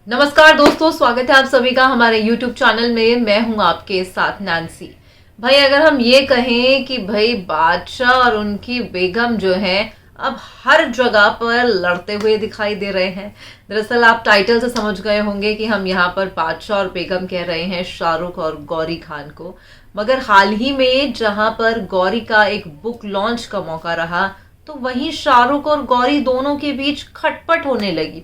नमस्कार दोस्तों, स्वागत है आप सभी का हमारे YouTube चैनल में। मैं हूं आपके साथ नैन्सी। भाई अगर हम ये कहें कि भाई बादशाह और उनकी बेगम जो है अब हर जगह पर लड़ते हुए दिखाई दे रहे हैं। दरअसल आप टाइटल से समझ गए होंगे कि हम यहाँ पर बादशाह और बेगम कह रहे हैं शाहरुख और गौरी खान को। मगर हाल ही में जहां पर गौरी का एक बुक लॉन्च का मौका रहा, तो वहीं शाहरुख और गौरी दोनों के बीच खटपट होने लगी।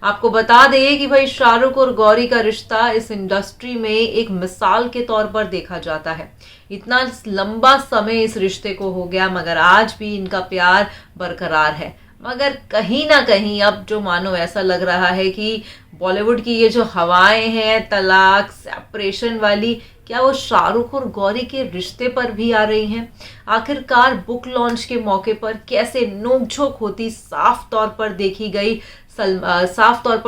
आपको बता दें कि भाई शाहरुख और गौरी का रिश्ता इस इंडस्ट्री में एक मिसाल के तौर पर देखा जाता है। इतना लंबा समय इस रिश्ते को हो गया, मगर आज भी इनका प्यार बरकरार है। मगर कहीं ना कहीं अब जो मानो ऐसा लग रहा है कि बॉलीवुड की ये जो हवाएं हैं तलाक सेपरेशन वाली, क्या वो शाहरुख और गौरी के रिश्ते पर भी आ रही हैं? आखिरकार बुक लॉन्च के मौके पर कैसे नोकझोंक होती साफ तौर पर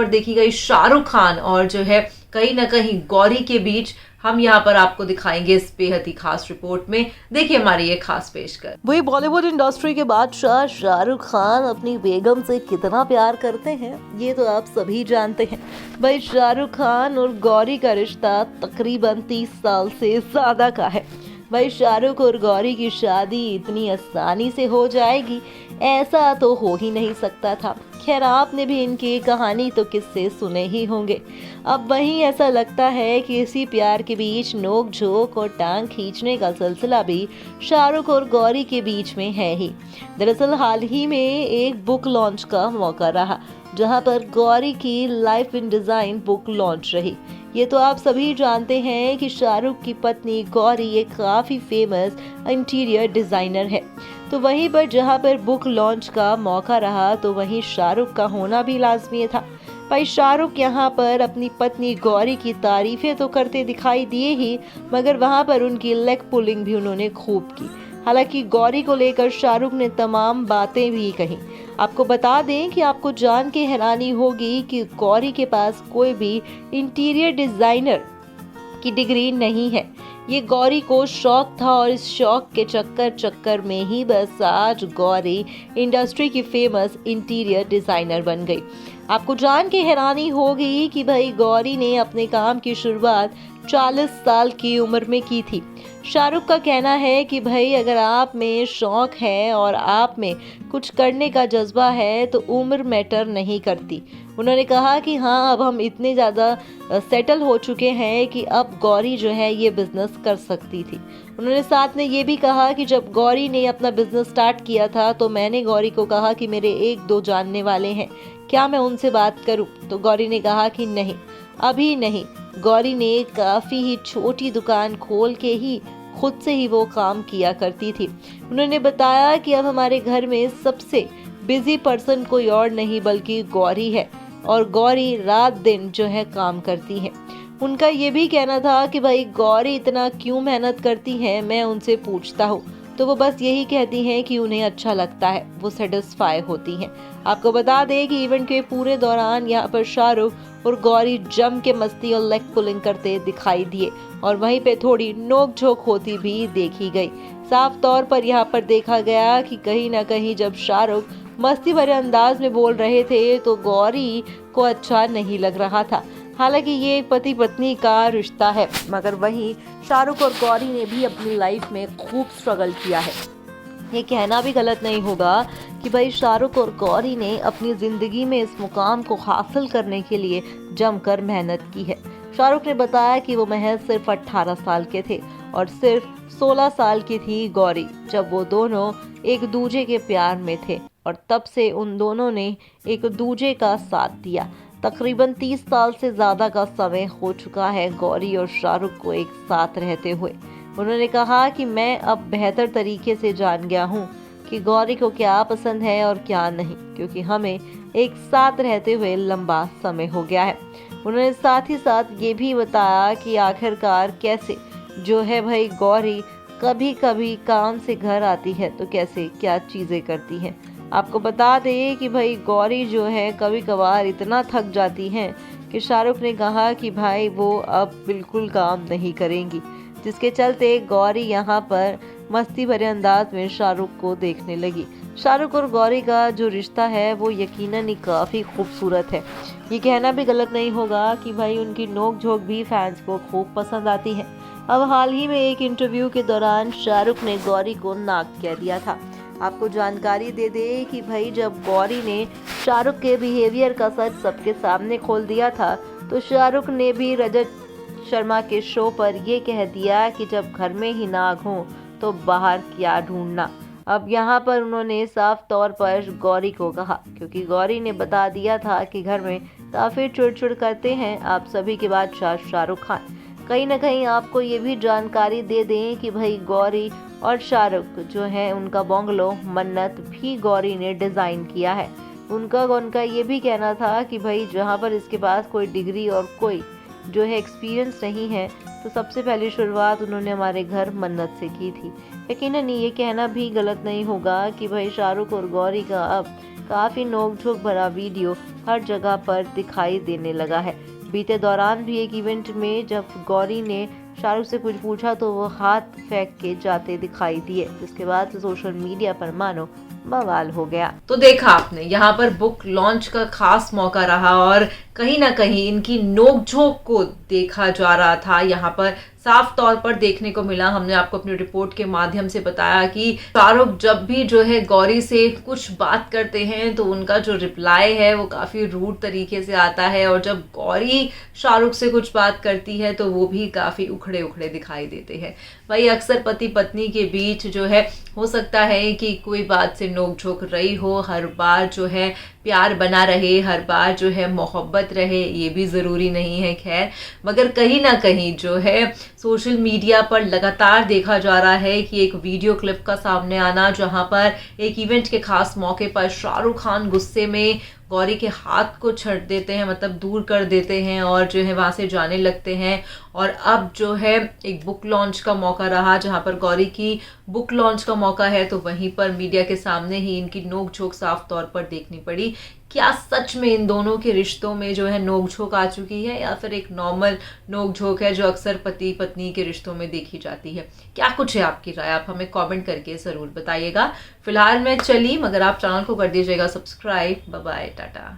देखी गई शाहरुख खान और जो है कहीं ना कहीं गौरी के बीच, हम यहाँ पर आपको दिखाएंगे इस बेहद ही खास रिपोर्ट में। देखिए हमारी ये खास पेशकश। वही बॉलीवुड इंडस्ट्री के बादशाह शाहरुख खान अपनी बेगम से कितना प्यार करते हैं ये तो आप सभी जानते हैं। भाई शाहरुख खान और गौरी का रिश्ता तकरीबन 30 साल से ज्यादा का है। भाई शाहरुख और गौरी की शादी इतनी आसानी से हो जाएगी ऐसा तो हो ही नहीं सकता था। खैर आपने भी इनकी कहानी तो किस्से सुने ही होंगे। अब वहीं ऐसा लगता है कि इसी प्यार के बीच नोक झोंक और टांग खींचने का सिलसिला भी शाहरुख और गौरी के बीच में है ही। दरअसल हाल ही में एक बुक लॉन्च का मौका रहा, जहां पर गौरी की life in design book launch रही। ये तो आप सभी जानते हैं कि शाहरुख की पत्नी गौरी एक काफी फेमस इंटीरियर डिजाइनर है। तो वहीं पर जहां पर बुक लॉन्च का मौका रहा, तो वहीं शाहरुख का होना भी लाजमी था। भाई शाहरुख यहाँ पर अपनी पत्नी गौरी की तारीफें तो करते दिखाई दिए ही, मगर वहां पर उनकी लेग पुलिंग भी उन्होंने खूब की। हालांकि गौरी को लेकर शाहरुख ने तमाम बातें भी कही। आपको बता दें कि आपको जान के हैरानी होगी कि गौरी के पास कोई भी इंटीरियर डिजाइनर की डिग्री नहीं है। ये गौरी को शौक था और इस शौक के चक्कर में ही बस आज गौरी इंडस्ट्री की फेमस इंटीरियर डिजाइनर बन गई। आपको जान के हैरानी होगी कि भाई गौरी ने अपने काम की शुरुआत 40 साल की उम्र में की थी। शाहरुख का कहना है कि भाई अगर आप में शौक है और आप में कुछ करने का जज्बा है तो उम्र मैटर नहीं करती। उन्होंने कहा कि हाँ, अब हम इतने ज़्यादा सेटल हो चुके हैं कि अब गौरी जो है ये बिजनेस कर सकती थी। उन्होंने साथ में ये भी कहा कि जब गौरी ने अपना बिजनेस स्टार्ट किया था तो मैंने गौरी को कहा कि मेरे 1-2 जानने वाले हैं, क्या मैं उनसे बात करूं? तो गौरी ने कहा कि नहीं, अभी नहीं। गौरी ने काफ़ी ही छोटी दुकान खोल के ही खुद से ही वो काम किया करती थी। उन्होंने बताया कि अब हमारे घर में सबसे बिजी पर्सन कोई और नहीं बल्कि गौरी है और गौरी रात दिन जो है काम करती है। उनका ये भी कहना था कि भाई गौरी इतना क्यों मेहनत करती है, मैं उनसे पूछता हूँ। तो वो बस यही कहती हैं कि उन्हें अच्छा लगता है, वो सेटिस्फाई होती हैं। आपको बता दें कि इवेंट के पूरे दौरान यहाँ पर शाहरुख और गौरी जम के मस्ती और लेग पुलिंग करते दिखाई दिए और वहीं पे थोड़ी नोक-झोंक होती भी देखी गई। साफ तौर पर यहाँ पर देखा गया कि कहीं ना कहीं जब शाहरुख मस्ती भरे अंदाज में बोल रहे थे तो गौरी को अच्छा नहीं लग रहा था। हालांकि ये पति पत्नी का रिश्ता है, मगर वहीं शाहरुख और गौरी ने भी अपनी लाइफ में खूब स्ट्रगल किया है। ये कहना भी गलत नहीं होगा कि भाई शाहरुख और गौरी ने अपनी जिंदगी में इस मुकाम को हासिल करने के लिए जमकर मेहनत की है। शाहरुख ने बताया कि वो महज सिर्फ 18 साल के थे और सिर्फ 16 साल की थी गौरी जब वो दोनों एक दूजे के प्यार में थे और तब से उन दोनों ने एक दूजे का साथ दिया। तकरीबन 30 साल से ज़्यादा का समय हो चुका है गौरी और शाहरुख को एक साथ रहते हुए। उन्होंने कहा कि मैं अब बेहतर तरीके से जान गया हूँ कि गौरी को क्या पसंद है और क्या नहीं, क्योंकि हमें एक साथ रहते हुए लंबा समय हो गया है। उन्होंने साथ ही साथ ये भी बताया कि आखिरकार कैसे जो है भाई गौरी कभी कभी काम से घर आती है तो कैसे क्या चीज़ें करती हैं। आपको बता दें कि भाई गौरी जो है कभी कभार इतना थक जाती हैं कि शाहरुख ने कहा कि भाई वो अब बिल्कुल काम नहीं करेंगी, जिसके चलते गौरी यहाँ पर मस्ती भरे अंदाज में शाहरुख को देखने लगी। शाहरुख और गौरी का जो रिश्ता है वो यकीनन ही काफ़ी खूबसूरत है। ये कहना भी गलत नहीं होगा कि भाई उनकी नोक झोंक भी फैंस को खूब पसंद आती है। अब हाल ही में एक इंटरव्यू के दौरान शाहरुख ने गौरी को नाक कह दिया था। आपको जानकारी दे दे कि भाई जब गौरी ने शाहरुख के बिहेवियर का सच सबके सामने खोल दिया था तो शाहरुख ने भी रजत शर्मा के शो पर ये कह दिया कि जब घर में ही नाग हो तो बाहर क्या ढूंढना। अब यहाँ पर उन्होंने साफ तौर पर गौरी को कहा, क्योंकि गौरी ने बता दिया था कि घर में काफ़ी चिड़चिड़ करते हैं आप सभी के बादशाह शाहरुख खान। कहीं ना कहीं आपको ये भी जानकारी दे दें कि भाई गौरी और शाहरुख जो है उनका बंगलो मन्नत भी गौरी ने डिज़ाइन किया है। उनका ये भी कहना था कि भाई जहाँ पर इसके पास कोई डिग्री और कोई जो है एक्सपीरियंस नहीं है तो सबसे पहली शुरुआत उन्होंने हमारे घर मन्नत से की थी। यकीनन ये कहना भी गलत नहीं होगा कि भाई शाहरुख और गौरी का अब काफ़ी नोक-झोंक भरा वीडियो हर जगह पर दिखाई देने लगा है। बीते दौरान भी एक इवेंट में जब गौरी ने शाहरुख से कुछ पूछा तो वो हाथ फेंक के जाते दिखाई दिए, जिसके बाद से सोशल मीडिया पर मानो बवाल हो गया। तो देखा आपने, यहाँ पर बुक लॉन्च का खास मौका रहा और कहीं ना कहीं इनकी नोकझोंक को देखा जा रहा था। यहाँ पर साफ तौर पर देखने को मिला, हमने आपको अपनी रिपोर्ट के माध्यम से बताया कि शाहरुख जब भी जो है गौरी से कुछ बात करते हैं तो उनका जो रिप्लाई है वो काफ़ी रूड तरीके से आता है और जब गौरी शाहरुख से कुछ बात करती है तो वो भी काफ़ी उखड़े उखड़े दिखाई देते हैं। भाई अक्सर पति पत्नी के बीच जो है हो सकता है कि कोई बात से नोक-झोंक रही हो, हर बार जो है प्यार बना रहे, हर बार जो है मोहब्बत रहे, ये भी ज़रूरी नहीं है खैर, मगर कहीं ना कहीं जो है सोशल मीडिया पर लगातार देखा जा रहा है कि एक वीडियो क्लिप का सामने आना जहां पर एक इवेंट के खास मौके पर शाहरुख खान गुस्से में गौरी के हाथ को छट देते हैं, मतलब दूर कर देते हैं और जो है वहां से जाने लगते हैं। और अब जो है एक बुक लॉन्च का मौका रहा जहां पर गौरी की बुक लॉन्च का मौका है तो वहीं पर मीडिया के सामने ही इनकी नोक-झोंक साफ तौर पर देखनी पड़ी। क्या सच में इन दोनों के रिश्तों में जो है नोक-झोंक आ चुकी है या फिर एक नॉर्मल नोक-झोंक है जो अक्सर पति पत्नी के रिश्तों में देखी जाती है? क्या कुछ है आपकी राय, आप हमें कमेंट करके ज़रूर बताइएगा। फिलहाल मैं चली, मगर आप चैनल को कर दीजिएगा सब्सक्राइब। Bye bye, Tata.